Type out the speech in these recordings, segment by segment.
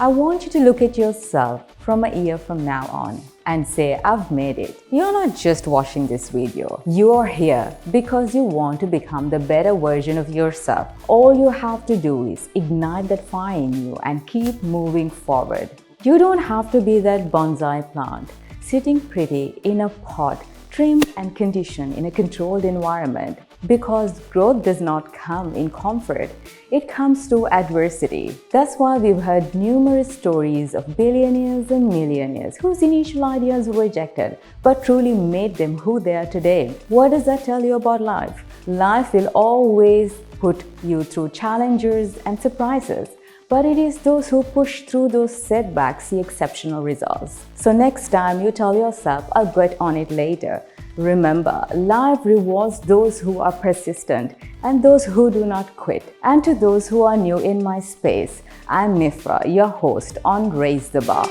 I want you to look at yourself from a year from now on and say, I've made it. You're not just watching this video. You are here because you want to become the better version of yourself. All you have to do is ignite that fire in you and keep moving forward. You don't have to be that bonsai plant, sitting pretty in a pot, trimmed and conditioned in a controlled environment, because growth does not come in comfort, it comes through adversity. That's why we've heard numerous stories of billionaires and millionaires whose initial ideas were rejected, but truly made them who they are today. What does that tell you about life? Life will always put you through challenges and surprises, but it is those who push through those setbacks see exceptional results. So next time you tell yourself, I'll get on it later, remember, life rewards those who are persistent and those who do not quit. And to those who are new in my space, I'm Mifra, your host on Raise the Bar.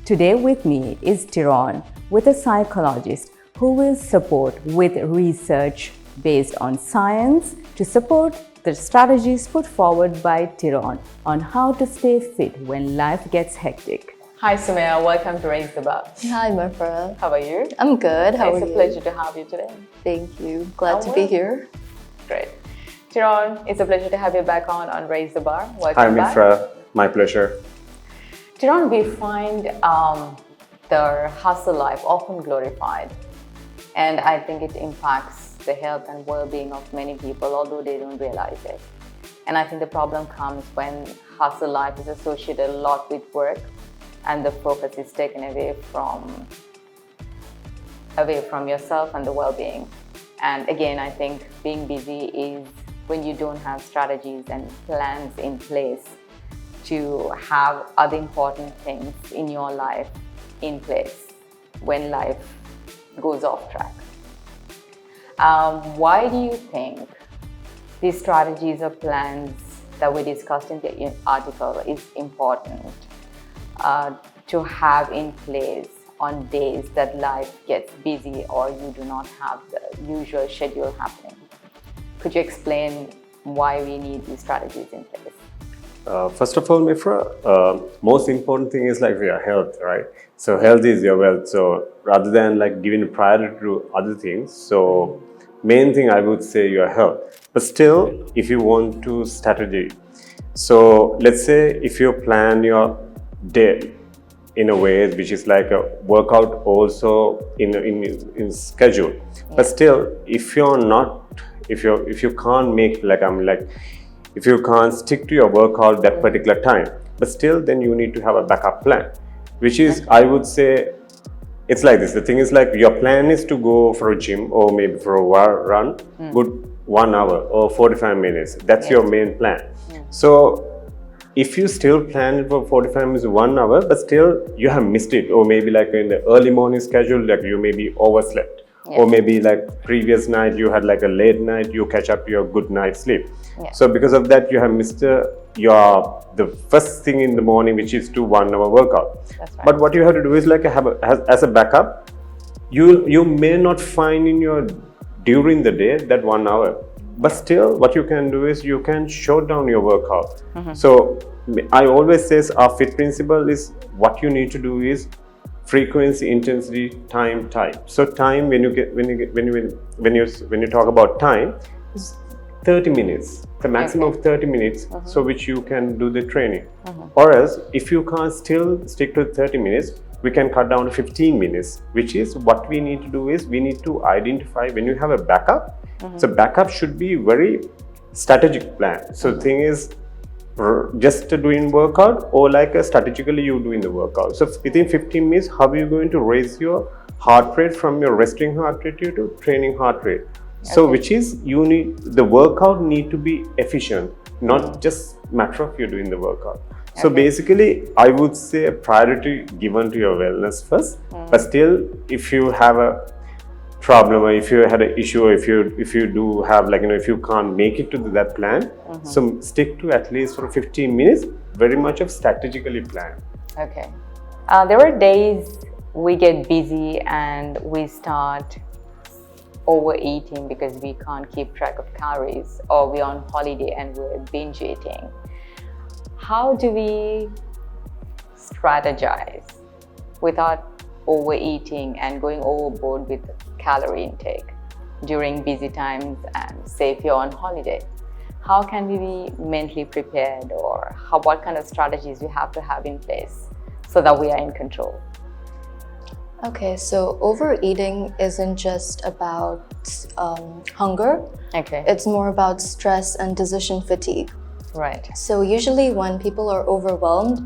Today with me is Tiron, with a psychologist who will support with research based on science to support the strategies put forward by Tiron on how to stay fit when life gets hectic. Hi Sumaiya, welcome to Raise the Bar. Hi Mifra. How are you? I'm good. How are you? It's a pleasure to have you today. Thank you. Glad to be here. Great. Tiron, it's a pleasure to have you back on Raise the Bar. Welcome back. Hi Mifra, my pleasure. Tiron, we find the hustle life often glorified, and I think it impacts the health and well-being of many people, although they don't realize it. And I think the problem comes when hustle life is associated a lot with work, and the focus is taken away from yourself and the well-being. And again, I think being busy is when you don't have strategies and plans in place to have other important things in your life in place when life goes off track. Why do you think these strategies or plans that we discussed in the article is important to have in place on days that life gets busy or you do not have the usual schedule happening? Could you explain why we need these strategies in place? First of all, Mifra, most important thing is like your health, right? So health is your wealth. So rather than like giving priority to other things, so main thing I would say your health. But still, if you want to strategy, so let's say if you plan your day in a way which is like a workout also in schedule, but still if you're not, if you can't make if you can't stick to your workout that particular time, but still then you need to have a backup plan, which is, I would say, it's like this. The thing is like your plan is to go for a gym or maybe for a run, good 1 hour or 45 minutes. That's your main plan. So if you still plan it for 45 minutes, 1 hour, but still you have missed it, or maybe like in the early morning schedule, like you maybe overslept. Or maybe like previous night you had like a late night, you catch up your good night sleep. So because of that you have missed the first thing in the morning, which is to 1 hour workout. That's right. But what you have to do is like as a backup, you may not find in your during the day that 1 hour, but still what you can do is you can short down your workout. So I always say our FIT principle is what you need to do is frequency, intensity, time, type. So time, when you talk about time, is 30 minutes, the maximum of 30 minutes, so which you can do the training. Or else, if you can't still stick to 30 minutes, we can cut down to 15 minutes, which is what we need to do is we need to identify when you have a backup. So backup should be very strategic plan. So the thing is, just doing workout or like strategically you doing the workout. So within 15 minutes, how are you going to raise your heart rate from your resting heart rate to training heart rate? So which is you need the workout need to be efficient, not just matter of you doing the workout. So basically, I would say a priority given to your wellness first. But still, if you have a problem or if you had an issue, or if you do have like if you can't make it to that plan, so stick to at least for 15 minutes, very much of strategically planned. Okay. There are days we get busy and we start overeating because we can't keep track of calories, or we're on holiday and we're binge eating. How do we strategize without overeating and going overboard with calorie intake during busy times, and say if you're on holiday? How can we be mentally prepared, or what kind of strategies we have to have in place so that we are in control? Okay, so overeating isn't just about hunger. Okay. It's more about stress and decision fatigue. Right. So usually when people are overwhelmed,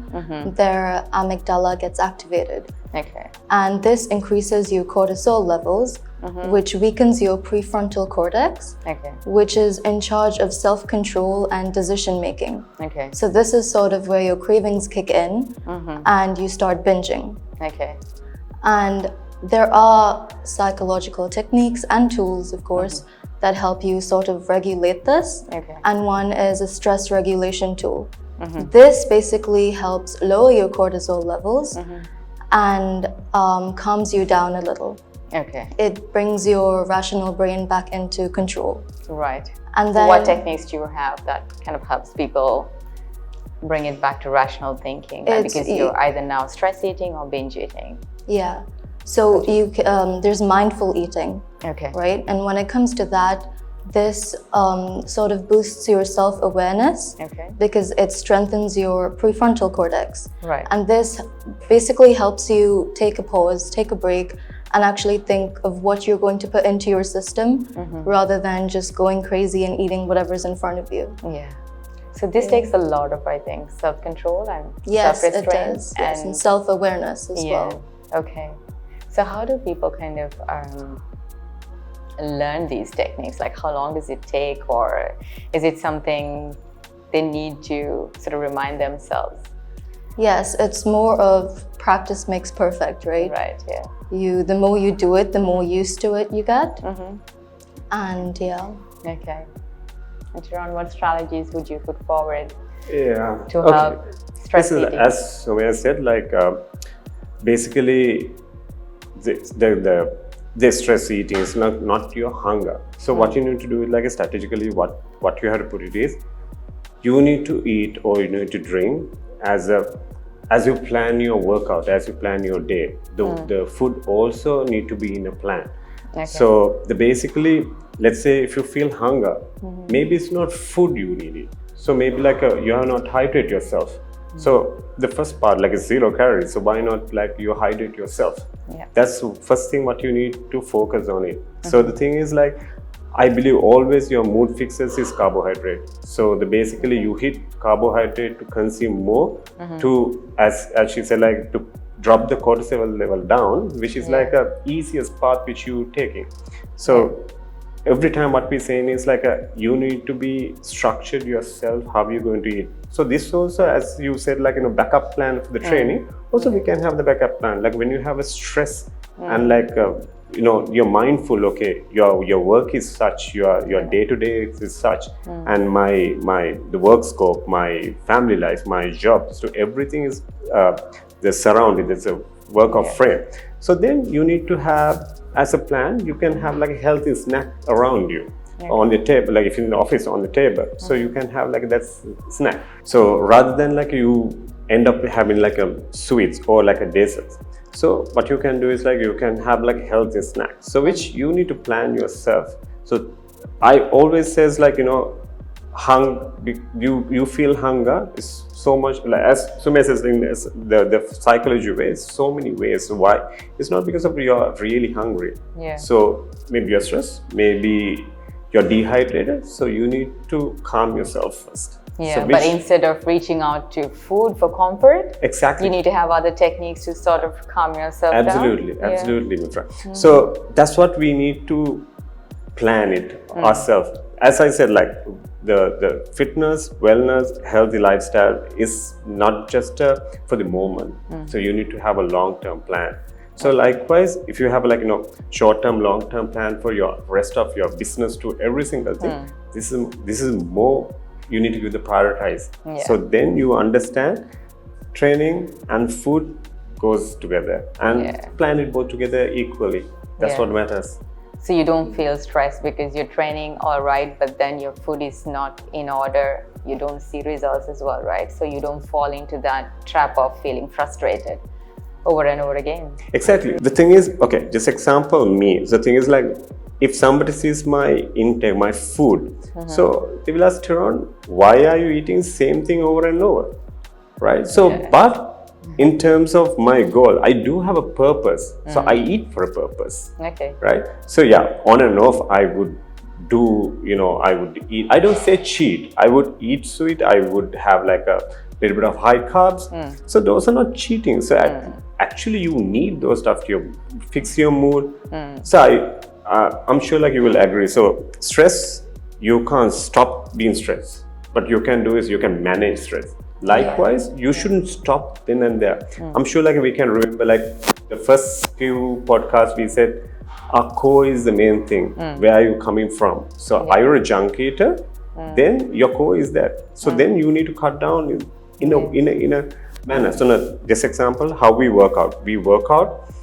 their amygdala gets activated. Okay. And this increases your cortisol levels, which weakens your prefrontal cortex, Okay. which is in charge of self-control and decision making. Okay. So this is sort of where your cravings kick in and you start binging. Okay. And there are psychological techniques and tools, of course, that help you sort of regulate this. Okay. And one is a stress regulation tool. This basically helps lower your cortisol levels and calms you down a little. Okay. It brings your rational brain back into control. Right. And So then, what techniques do you have that kind of helps people bring it back to rational thinking? Because you're either now stress eating or binge eating. yeah. So there's mindful eating, Okay. right? And when it comes to that, this sort of boosts your self-awareness Okay. because it strengthens your prefrontal cortex. Right. And this basically helps you take a pause, take a break, and actually think of what you're going to put into your system rather than just going crazy and eating whatever's in front of you. Yeah. So this takes a lot of, I think, self-control and Yes, it self-restraint. does. Yes, and self-awareness as well. Okay. So how do people kind of learn these techniques? Like, how long does it take, or is it something they need to sort of remind themselves? Yes, it's more of practice makes perfect, right? Right. Yeah. The more you do it, the more used to it you get. And yeah. Okay. And Tiron, what strategies would you put forward Yeah. to help stress This is, eating? as Sumaiya said, like basically the stress eating is not your hunger. So what you need to do is, like, strategically, what you have to put it is, you need to eat or you need to drink as you plan your workout, as you plan your day. The food also need to be in a plan. Okay. So basically, let's say if you feel hunger, maybe it's not food you need. So maybe like you have not hydrate yourself. So the first part, like, is 0 calories. So why not, like, you hydrate yourself? Yeah. That's the first thing what you need to focus on it. So the thing is, like, I believe always your mood fixes is carbohydrate. So basically you hit carbohydrate to consume more to, as she said, like, to drop the cortisol level down, which is like a easiest part which you taking. So every time what we're saying is, like, you need to be structured yourself how you're going to eat. So this also, as you said, like, backup plan for the training. Also we can have the backup plan, like when you have a stress and like you're mindful, okay, your work is such, your day-to-day is such, and the work scope, my family life, my job, so everything is the surrounding, there's a work of frame. So then you need to have, as a plan, you can have like a healthy snack around you on the table, like if you're in the office, on the table. So you can have like that snack. So rather than like you end up having like a sweets or like a dessert. So what you can do is, like, you can have like healthy snacks, so which you need to plan yourself. So I always says, like, you feel hunger is so much, like, as Sumaiya says, in the psychology way, so many ways. So why? It's not because of you're really hungry. Yeah. So maybe you're stressed, maybe you're dehydrated. So you need to calm yourself first. Yeah, So but instead of reaching out to food for comfort, exactly. you need to have other techniques to sort of calm yourself down. Absolutely, Mifra. So that's what we need to plan it ourselves. As I said, like, the fitness, wellness, healthy lifestyle is not just for the moment. So you need to have a long-term plan. So likewise, if you have like short-term, long-term plan for your rest of your business to every single thing, this is more. You need to give the prioritize. So then you understand training and food goes together, and plan it both together equally. That's what matters. So you don't feel stressed because you're training all right, but then your food is not in order. You don't see results as well, right? So you don't fall into that trap of feeling frustrated over and over again. Exactly. The thing is, okay, just example me. The thing is like, if somebody sees my intake, my food, so they will ask, Tiron, why are you eating same thing over and over, right? So, but in terms of my goal, I do have a purpose. So I eat for a purpose, Okay. right? So yeah, on and off, I would do, I would eat, I don't say cheat, I would eat sweet, I would have like a little bit of high carbs. So those are not cheating. So actually you need those stuff to fix your mood. So I'm sure like you will agree. So stress, you can't stop being stressed. What you can do is you can manage stress. Likewise, you shouldn't stop then and there. I'm sure like we can remember like the first few podcasts we said, our core is the main thing. Where are you coming from? So are you a junk eater? Then your core is that. So then you need to cut down in a manner. So now, this example, how we work out. We work out,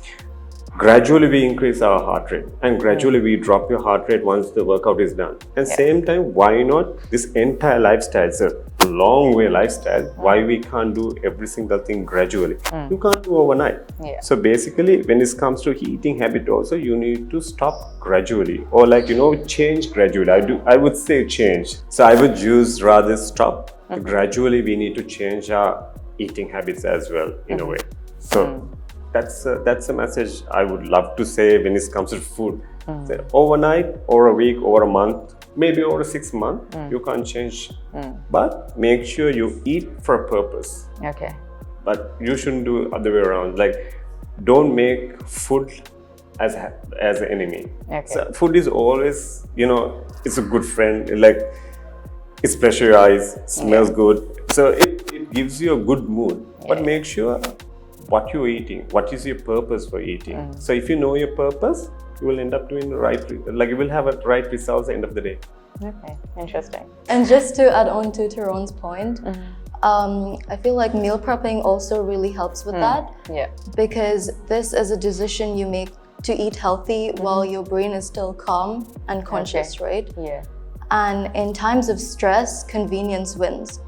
gradually we increase our heart rate and gradually we drop your heart rate once the workout is done. And same time, why not this entire lifestyle? It's a long way lifestyle. Why we can't do every single thing gradually? You can't do overnight. So basically, when it comes to eating habit also, you need to stop gradually or like, change gradually. I would say change. So I would use rather stop. Gradually, we need to change our eating habits as well in a way. So that's a message I would love to say when it comes to food. So overnight, or a week, or a month, maybe over 6 months, you can't change. But make sure you eat for a purpose. Okay. But you shouldn't do other way around. Like, don't make food as an enemy. Okay. So food is always, it's a good friend. Like, it's pressure your eyes, smells good. So it gives you a good mood. But make sure what you're eating, what is your purpose for eating. So if you know your purpose, you will end up doing the right, like you will have a right result at the end of the day. Okay, interesting. And just to add on to Tiron's point, I feel like meal prepping also really helps with that. Yeah. Because this is a decision you make to eat healthy while your brain is still calm and conscious, right? Yeah. And in times of stress, convenience wins.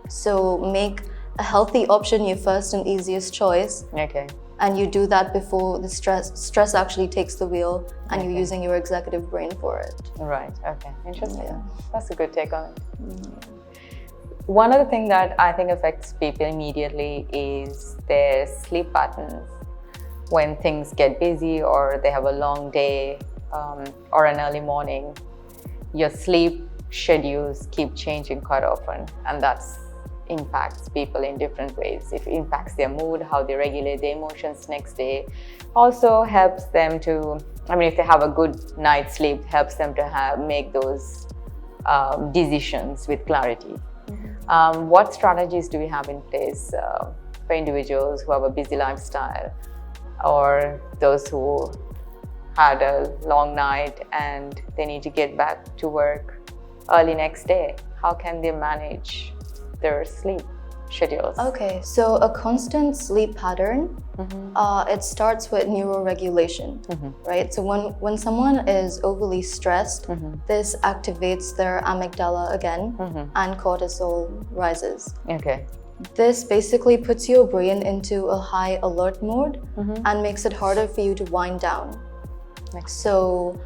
So make a healthy option your first and easiest choice. Okay. And you do that before the stress actually takes the wheel and you're using your executive brain for it. Right. Okay. Interesting. That's a good take on it. One other thing that I think affects people immediately is their sleep patterns. When things get busy or they have a long day or an early morning, your sleep schedules keep changing quite often, and that's impacts people in different ways. It impacts their mood, how they regulate their emotions next day. Also helps them to, if they have a good night's sleep, helps them to make those decisions with clarity. What strategies do we have in place for individuals who have a busy lifestyle or those who had a long night and they need to get back to work early next day? How can they manage their sleep schedules? Okay, so a constant sleep pattern, it starts with neuroregulation, right? So when someone is overly stressed, this activates their amygdala again and cortisol rises. Okay. This basically puts your brain into a high alert mode and makes it harder for you to wind down. So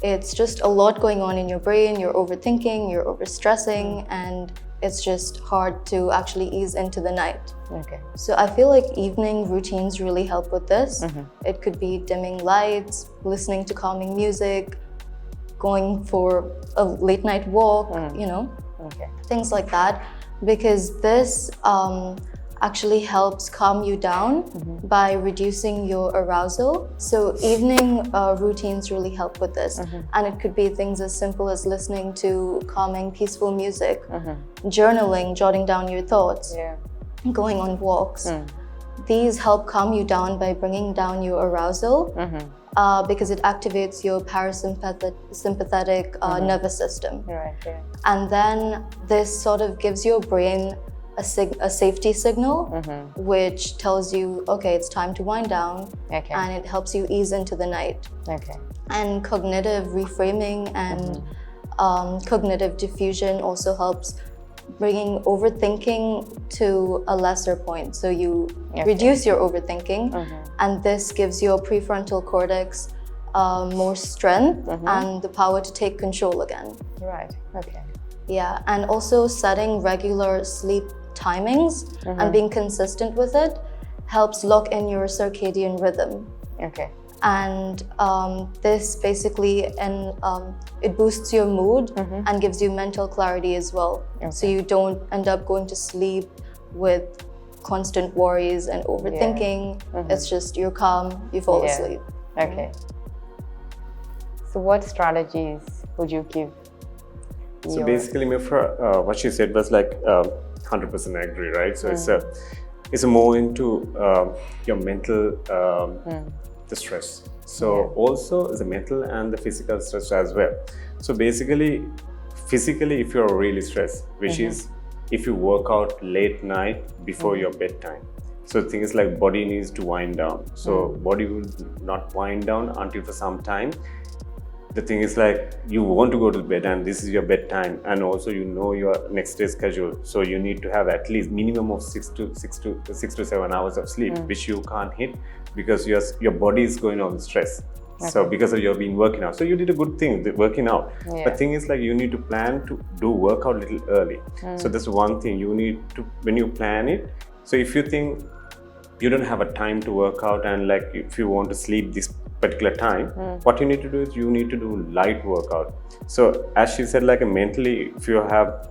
it's just a lot going on in your brain, you're overthinking, you're overstressing, and it's just hard to actually ease into the night. Okay. So I feel like evening routines really help with this. It could be dimming lights, listening to calming music, going for a late night walk, things like that. Because this actually helps calm you down by reducing your arousal. So evening routines really help with this. And it could be things as simple as listening to calming, peaceful music, journaling, jotting down your thoughts, going on walks. These help calm you down by bringing down your arousal because it activates your parasympathetic nervous system. Right, yeah. And then this sort of gives your brain a safety signal, which tells you, okay, it's time to wind down, and it helps you ease into the night. Okay. And cognitive reframing and cognitive diffusion also helps bringing overthinking to a lesser point. So you reduce your overthinking, and this gives your prefrontal cortex more strength and the power to take control again. Right. Okay. Yeah, and also setting regular sleep timings and being consistent with it helps lock in your circadian rhythm. Okay. And this basically it boosts your mood and gives you mental clarity as well. So you don't end up going to sleep with constant worries and overthinking. It's just you're calm, you fall asleep. Okay. So what strategies would you give? So basically, Mifra, what she said was like 100% I agree, right? So it's a more into your mental the stress. So also the mental and the physical stress as well. So basically, physically, if you're really stressed, which is if you work out late night before your bedtime. So things like body needs to wind down. So body will not wind down until for some time. The thing is like you want to go to bed and this is your bedtime, and also you know your next day schedule. So you need to have at least minimum of 6 to 7 hours of sleep, which you can't hit because your body is going on stress. So because of you've been working out, so you did a good thing, working out. But thing is like you need to plan to do workout a little early. So that's one thing you need to, when you plan it. So if you think you don't have a time to work out and like if you want to sleep this particular time, what you need to do is you need to do light workout. So as she said, like mentally, if you have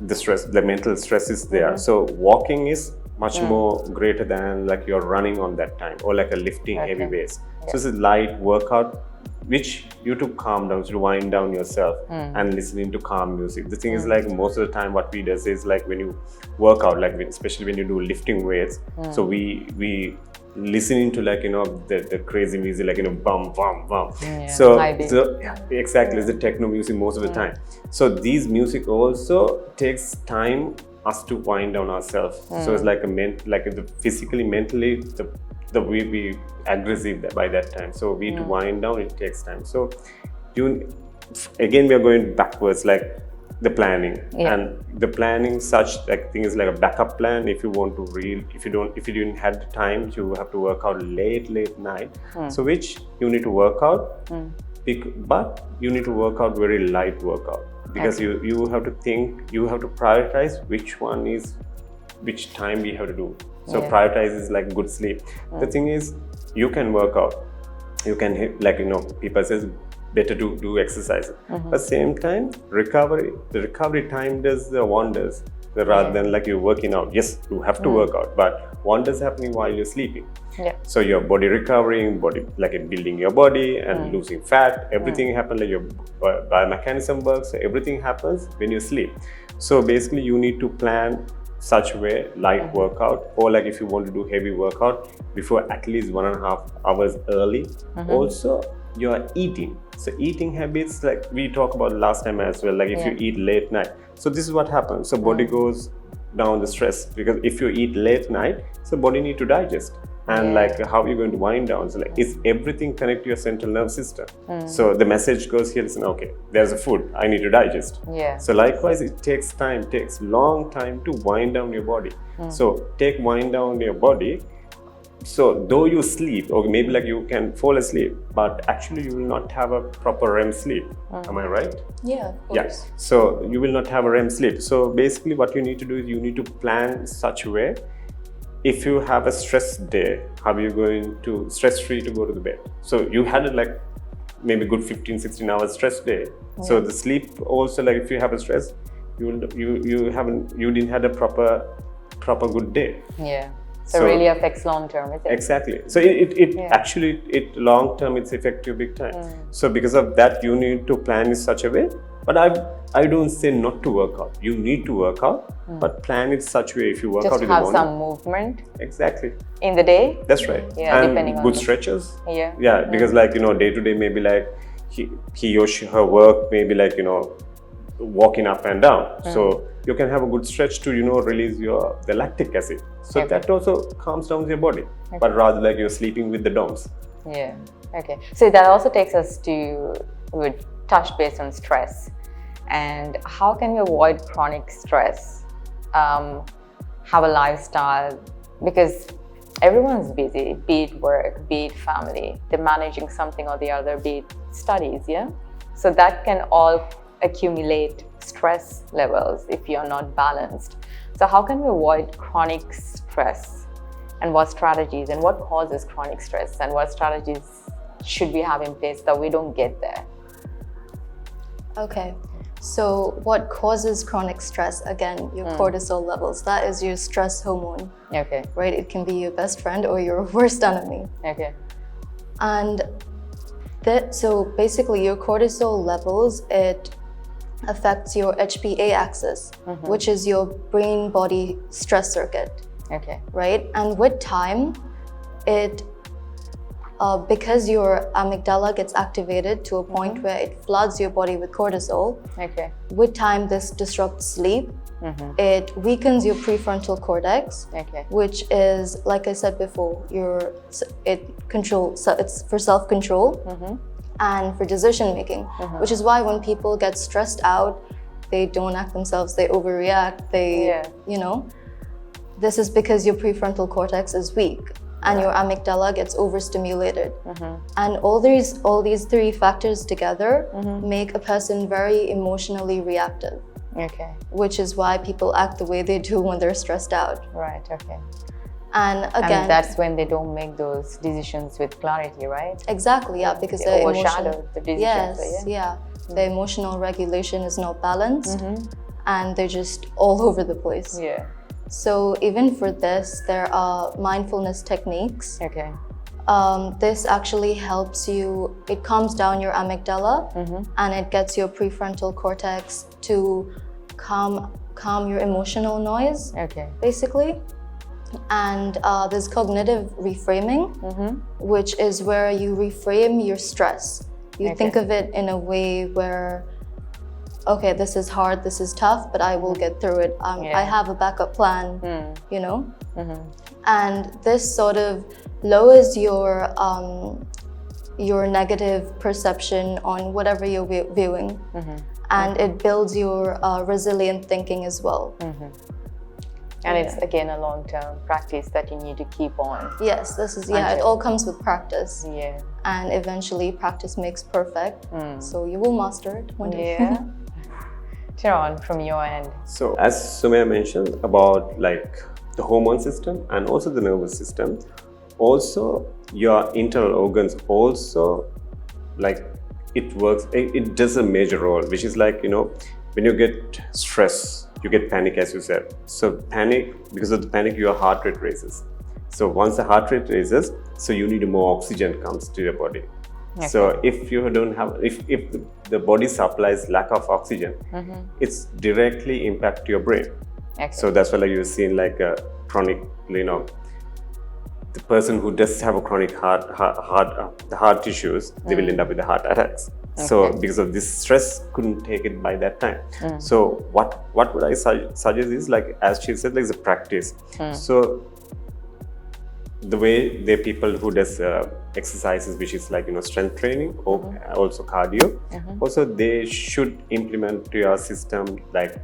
the stress, the mental stress is there. So walking is much more greater than like you're running on that time or like a lifting heavy weights. So it's a light workout which you to calm down, to wind down yourself and listening to calm music. The thing is like most of the time what we do is like when you work out, like especially when you do lifting weights, so we listening to like the crazy music, like bum bum bum. So exactly, it's the techno music most of the time. So these music also takes time us to wind down ourselves. So it's like the physically, mentally, the way we aggressive by that time. So we to wind down, it takes time. So again we are going backwards, like the planning and the planning such like things like a backup plan. If you want to if you didn't have the time, you have to work out late night. So which you need to work out, but you need to work out very light workout because you have to think, you have to prioritize which one is which time we have to do. So prioritize is like good sleep. The thing is you can work out, you can hit, like people says better to do exercise. At the same time, the recovery time does the wonders rather than like you're working out. Yes, you have to work out, but wonders happening while you're sleeping. So your body recovering, like building your body and losing fat, everything happens, like your biomechanism works, so everything happens when you sleep. So basically you need to plan such way light workout, or like if you want to do heavy workout before at least 1.5 hours early. Also your eating. So eating habits, like we talked about last time as well, like if you eat late night, so this is what happens. So body goes down the stress because if you eat late night, so body need to digest. And like how you're going to wind down, so like is everything connect to your central nervous system. So the message goes here, listen, okay, there's a food, I need to digest. So likewise it takes long time to wind down your body. So wind down your body. So though you sleep, or maybe like you can fall asleep, but actually you will not have a proper REM sleep. Am I right? Yeah, of course. So you will not have a REM sleep. So basically what you need to do is you need to plan such a way. If you have a stress day, how are you going to stress-free to go to the bed? So you had like maybe good 15-16 hours stress day. So the sleep also, like if you have a stress, you didn't have a proper good day. So really affects long term, is it? Exactly. So it actually long term it's effective big time. So because of that you need to plan in such a way. But I don't say not to work out. You need to work out, but plan it such way. If you work out in the morning, just have some movement. Exactly. In the day. That's right. Yeah, and depending on good stretches. Yeah. Because like day to day maybe like he or she, her work maybe like walking up and down. So you can have a good stretch to release the lactic acid. So that also calms down your body. But rather like you're sleeping with the DOMS. Yeah. Okay. So that also takes us to, we would touch base on stress, and how can we avoid chronic stress? Have a lifestyle, because everyone's busy, be it work, be it family, they're managing something or the other, be it studies, yeah? So that can all accumulate stress levels if you're not balanced. So how can we avoid chronic stress, and what strategies and what causes chronic stress, and what strategies should we have in place that we don't get there? Okay, so what causes chronic stress? Again, your cortisol levels. That is your stress hormone. Okay. Right? It can be your best friend or your worst enemy. Okay. And so basically your cortisol levels, it affects your HPA axis, which is your brain-body stress circuit. Okay. Right? And with time, it because your amygdala gets activated to a point where it floods your body with cortisol. Okay. With time, this disrupts sleep. It weakens your prefrontal cortex, Okay. which is, like I said before, it's for self-control and for decision making, which is why when people get stressed out, they don't act themselves, they overreact, this is because your prefrontal cortex is weak and your amygdala gets overstimulated. And all these three factors together make a person very emotionally reactive. Okay. Which is why people act the way they do when they're stressed out. Right. Okay. And again, and that's when they don't make those decisions with clarity, right? Exactly, yeah, because they overshadow the decisions. Yes, yeah. The emotional regulation is not balanced, and they're just all over the place. Yeah. So even for this, there are mindfulness techniques. Okay. This actually helps you, it calms down your amygdala and it gets your prefrontal cortex to calm your emotional noise, Okay. basically. And there's cognitive reframing, which is where you reframe your stress. You think of it in a way where, okay, this is hard, this is tough, but I will get through it. I have a backup plan, And this sort of lowers your negative perception on whatever you're viewing, and it builds your resilient thinking as well. And it's again a long-term practice that you need to keep on. Yes, this is it all comes with practice. Yeah. And eventually practice makes perfect. So you will master it one day. Yeah. Tiron, from your end. So as Sumaiya mentioned about like the hormone system and also the nervous system, also your internal organs also, like it works, it does a major role, which is like, when you get stress, you get panic, as you said. So panic, because of the panic, your heart rate raises. So once the heart rate raises, so you need more oxygen comes to your body. Okay. So if you don't have, if the body supplies lack of oxygen, it's directly impact your brain. Okay. So that's why like you've seen like a chronic, the person who does have a chronic heart issues, they will end up with the heart attacks. Okay. So because of this stress, couldn't take it by that time. So what would I suggest is like, as she said, like it's a practice. So the way the people who does exercises, which is like strength training or also cardio, also they should implement to your system like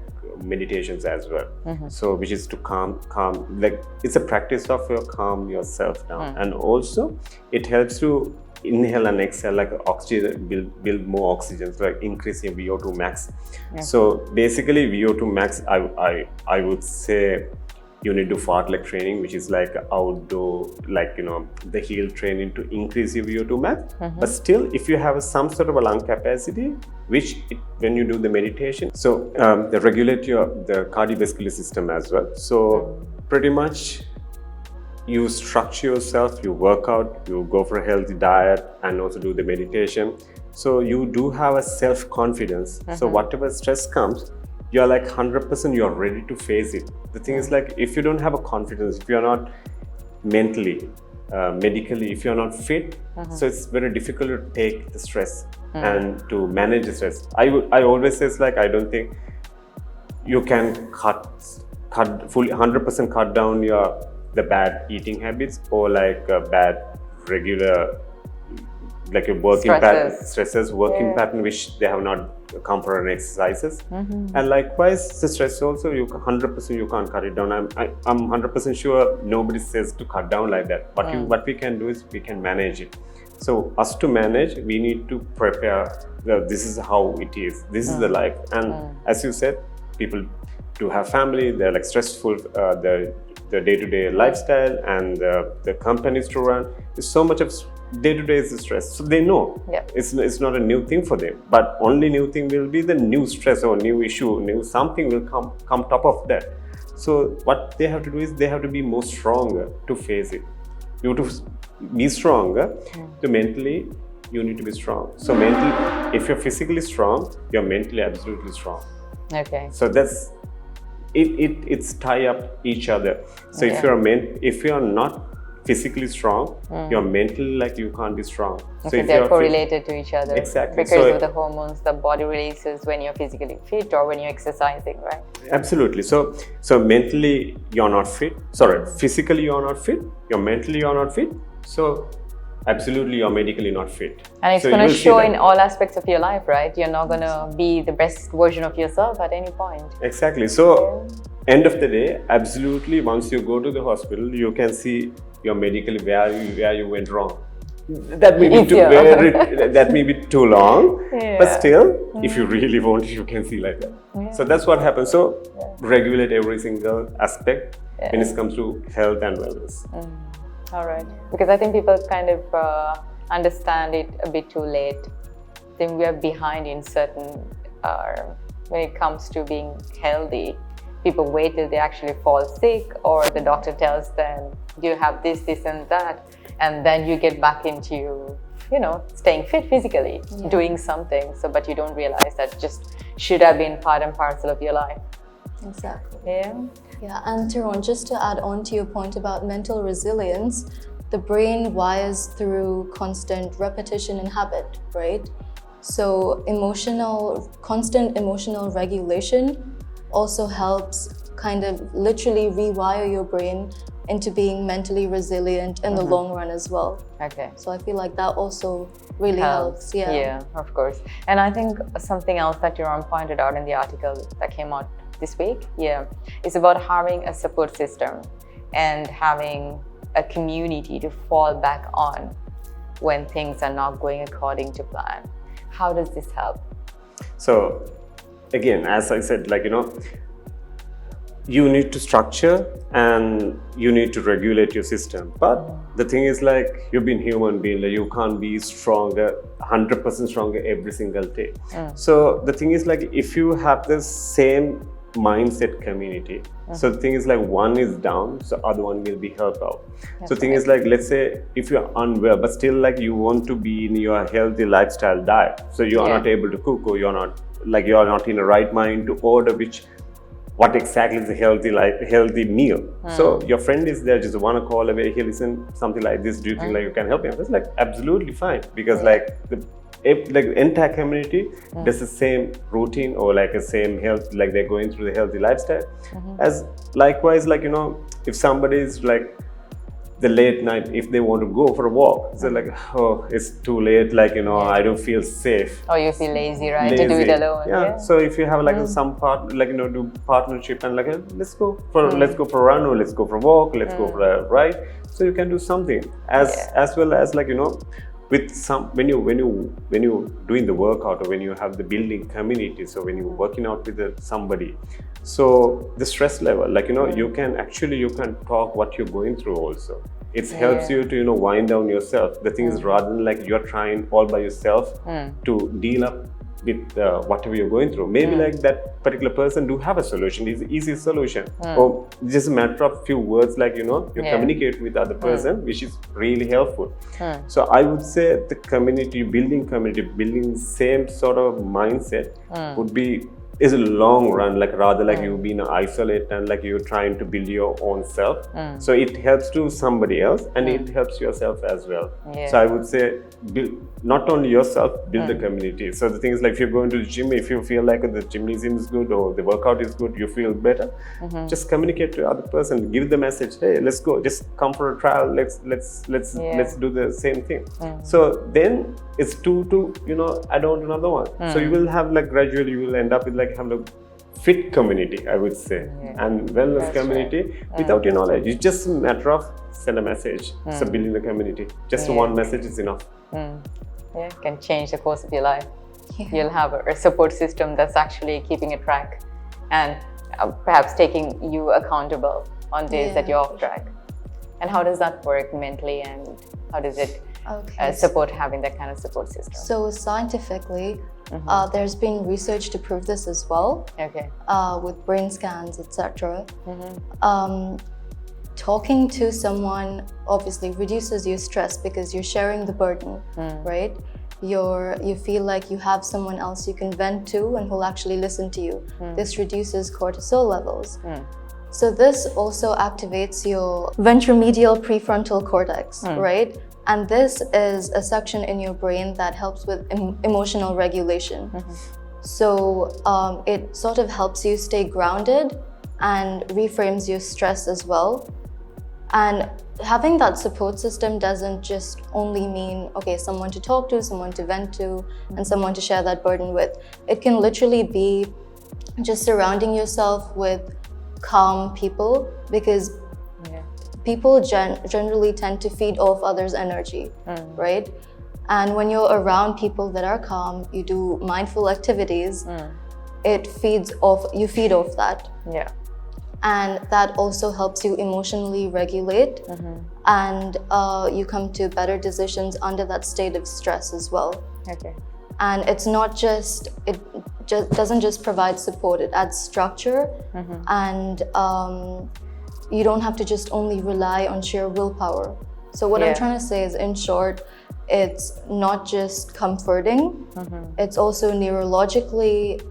meditations as well. So which is to calm, like it's a practice of calm yourself down, and also it helps to inhale and exhale like oxygen, build more oxygen, so like increase your VO2 max. So basically VO2 max, I would say you need to do fartlek training, which is like outdoor, like the heel training to increase your VO2 max. But still, if you have some sort of a lung capacity, which when you do the meditation, so they regulate the cardiovascular system as well. So pretty much you structure yourself, you work out, you go for a healthy diet, and also do the meditation. So you do have a self-confidence. So whatever stress comes, you're like 100%, you're ready to face it. The thing is like, if you don't have a confidence, if you're not mentally, medically, if you're not fit, so it's very difficult to take the stress and to manage the stress. I always say like, I don't think you can cut fully 100% cut down the bad eating habits or like bad regular like a working Stresses. pattern, stresses, working pattern which they have not come for an exercises. And likewise, the stress also, you 100% you can't cut it down. I'm 100% sure nobody says to cut down like that. But what we can do is we can manage it. So us to manage, we need to prepare. This is how it is. This is the life. And as you said, people do have family. They're like stressful. The day-to-day lifestyle and the companies to run. There's so much of day-to-day is the stress. So they know it's not a new thing for them. But only new thing will be the new stress or new issue. New something will come top of that. So what they have to do is they have to be more stronger to face it. You have to be stronger. So mentally, you need to be strong. So mentally, if you're physically strong, you're mentally absolutely strong. Okay. So that's it's tie up each other. So if you're not physically strong, you're mentally like you can't be strong. Okay, So if they're you're correlated to each other. Exactly. Because So of the hormones the body releases when you're physically fit or when you're exercising, right? absolutely. So mentally you're not fit. Sorry, physically you're not fit. You're mentally you're not fit. So absolutely you're medically not fit. And it's So going to you'll see show that. in all aspects of your life, right? You're not going to be the best version of yourself at any point. Exactly. So end of the day, absolutely, once you go to the hospital, you can see your medically where you went wrong. That may be that may be too long, but still, if you really want it, you can see like that. So that's what happens. So regulate every single aspect when it comes to health and wellness. All right. Because I think people kind of understand it a bit too late. Then we are behind in certain, when it comes to being healthy. People wait till they actually fall sick or the doctor tells them, you have this, this and that. And then you get back into, staying fit physically, doing something. So, but you don't realize that just should have been part and parcel of your life. Exactly. Yeah. And Tiron, just to add on to your point about mental resilience, the brain wires through constant repetition and habit, right? So constant emotional regulation also helps kind of literally rewire your brain into being mentally resilient in the long run as well. Okay. So I feel like that also really helps. Yeah, of course. And I think something else that Tiron pointed out in the article that came out this week, is about having a support system and having a community to fall back on when things are not going according to plan. How does this help? So again, as I said, you need to structure and you need to regulate your system. But the thing is, you've been human being, you can't be stronger, 100% stronger every single day. So the thing is, if you have the same mindset community, so the thing is, one is down, so other one will be helped out. So the thing is, let's say if you're unwell, but still you want to be in your healthy lifestyle diet, so you are not able to cook, or you're not in the right mind to order what exactly is a healthy meal. So your friend is there, just one call away, hey, listen, something like this, do you think you can help me? It's absolutely fine, because the entire community does the same routine or a same health, they're going through the healthy lifestyle. As likewise, if somebody is the late night, if they want to go for a walk, so it's too late, I don't feel safe. Or you feel lazy, right? To do it alone. So if you have some part, do partnership and let's go for a run, or let's go for a walk, let's go for a ride. So you can do something as well as with some when you doing the workout, or when you have the building community, so when you're working out with somebody, so the stress level, you can talk what you're going through also. It helps you to wind down yourself. The thing is, rather than you're trying all by yourself to deal up with whatever you're going through, maybe that particular person do have a solution, is easy solution, or just a matter of few words, you communicate with other person, which is really helpful. So I would say the building same sort of mindset would be is a long run, like rather like you've been isolated and like you're trying to build your own self. So it helps to somebody else and it helps yourself as well. So I would say build not only yourself, build the community. So the thing is like if you're going to the gym, if you feel like the gymnasium is good or the workout is good, you feel better, just communicate to the other person, give the message, hey, let's go, just come for a trial, let's do the same thing. So then it's two to, you know, add on another one. So you will have like gradually you will end up with like have a fit community, I would say, and wellness community without your knowledge. It's just a matter of send a message. So building the community, just one message is enough. Yeah, can change the course of your life. You'll have a support system that's actually keeping a track and perhaps taking you accountable on days that you're off track. And how does that work mentally, and how does it support having that kind of support system? So scientifically, there's been research to prove this as well. With brain scans, etc. Talking to someone obviously reduces your stress because you're sharing the burden, right? You feel like you have someone else you can vent to and who'll actually listen to you. This reduces cortisol levels. So this also activates your ventromedial prefrontal cortex, right? And this is a section in your brain that helps with emotional regulation. So it sort of helps you stay grounded and reframes your stress as well. And having that support system doesn't just only mean, okay, someone to talk to, someone to vent to, and someone to share that burden with. It can literally be just surrounding yourself with calm people, because people generally tend to feed off others' energy, right? And when you're around people that are calm, you do mindful activities, you feed off that. And that also helps you emotionally regulate, and you come to better decisions under that state of stress as well. And it's not just, it just doesn't just provide support, it adds structure, and you don't have to just only rely on sheer willpower. So what I'm trying to say is, in short, it's not just comforting, it's also neurologically,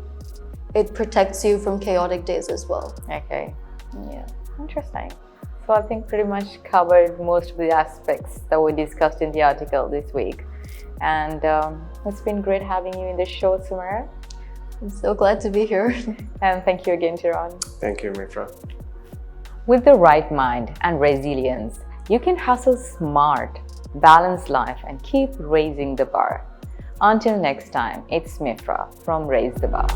it protects you from chaotic days as well. Interesting. So I think pretty much covered most of the aspects that were discussed in the article this week. And it's been great having you in the show, Sumaiya. I'm so glad to be here. And thank you again, Tiron. Thank you, Mifra. With the right mind and resilience, you can hustle smart, balance life, and keep raising the bar. Until next time, it's Mifra from Raise the Bar.